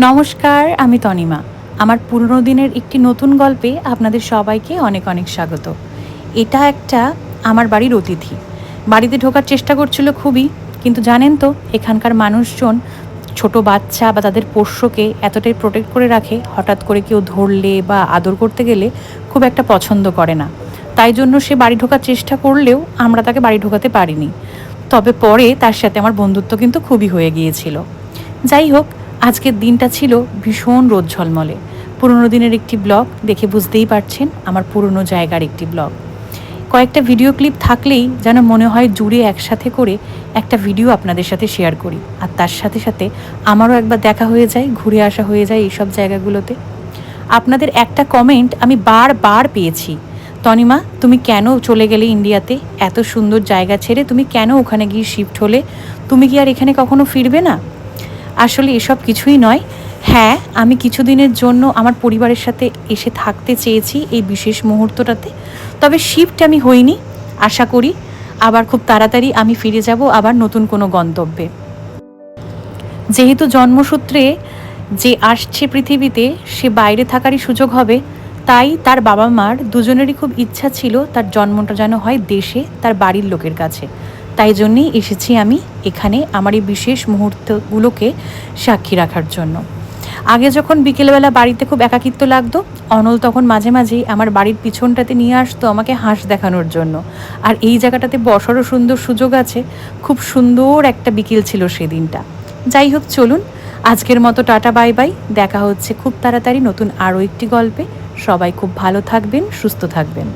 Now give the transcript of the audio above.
নমস্কার, আমি তনিমা। আমার পুরনো দিনের একটি নতুন গল্পে আপনাদের সবাইকে অনেক অনেক স্বাগত। এটা একটা আমার বাড়ির অতিথি। বাড়িতে ঢোকার চেষ্টা করছিল খুবই, কিন্তু জানেন তো এখানকার মানুষজন ছোট বাচ্চা বা তাদের পোষ্যকে এতটাই প্রোটেক্ট করে রাখে, হঠাৎ করে কেউ ধরলে বা আদর করতে গেলে খুব একটা পছন্দ করে না। তাই জন্য সে বাড়ি ঢোকার চেষ্টা করলেও আমরা তাকে বাড়ি ঢোকাতে পারিনি। তবে পরে তার সাথে আমার বন্ধুত্ব কিন্তু খুবই হয়ে গিয়েছিল। যাই হোক, আজকের দিনটা ছিল ভীষণ রোদ ঝলমলে। পুরনো দিনের একটি ব্লগ দেখে বুঝতেই পারছেন, আমার পুরনো জায়গার একটি ব্লগ। কয়েকটা ভিডিও ক্লিপ থাকলেই যেন মনে হয় জুড়ে একসাথে করে একটা ভিডিও আপনাদের সাথে শেয়ার করি, আর তার সাথে সাথে আমারও একবার দেখা হয়ে যায়, ঘুরে আসা হয়ে যায় এইসব জায়গাগুলোতে। আপনাদের একটা কমেন্ট আমি বারবার পেয়েছি, তনিমা তুমি কেন চলে গেলে ইন্ডিয়াতে? এত সুন্দর জায়গা ছেড়ে তুমি কেন ওখানে গিয়ে শিফট হলে? তুমি কি আর এখানে কখনো ফিরবে না? আসলে এসব কিছুই নয়। হ্যাঁ, আমি কিছুদিনের জন্য আমার পরিবারের সাথে এসে থাকতে চেয়েছি এই বিশেষ মুহূর্তটাতে। তবে শিফট আমি হইনি। আশা করি আবার খুব তাড়াতাড়ি আমি ফিরে যাব আবার নতুন কোনো গন্তব্যে। যেহেতু জন্মসূত্রে যে আসছে পৃথিবীতে সে বাইরে থাকারই সুযোগ হবে, তাই তার বাবা মার দুজনেরই খুব ইচ্ছা ছিল তার জন্মটা যেন হয় দেশে, তার বাড়ির লোকের কাছে। তাই জন্যেই এসেছি আমি এখানে আমার এই বিশেষ মুহূর্তগুলোকে সাক্ষী রাখার জন্য। আগে যখন বিকেলবেলা বাড়িতে খুব একাকিত্ব লাগতো, অনল তখন মাঝে মাঝেই আমার বাড়ির পিছনটাতে নিয়ে আসতো আমাকে হাঁস দেখানোর জন্য। আর এই জায়গাটাতে বসারও সুন্দর সুযোগ আছে। খুব সুন্দর একটা বিকেল ছিল সেদিনটা। যাই হোক, চলুন আজকের মতো টাটা বাই বাই। দেখা হচ্ছে খুব তাড়াতাড়ি নতুন আরও একটি গল্পে। সবাই খুব ভালো থাকবেন, সুস্থ থাকবেন।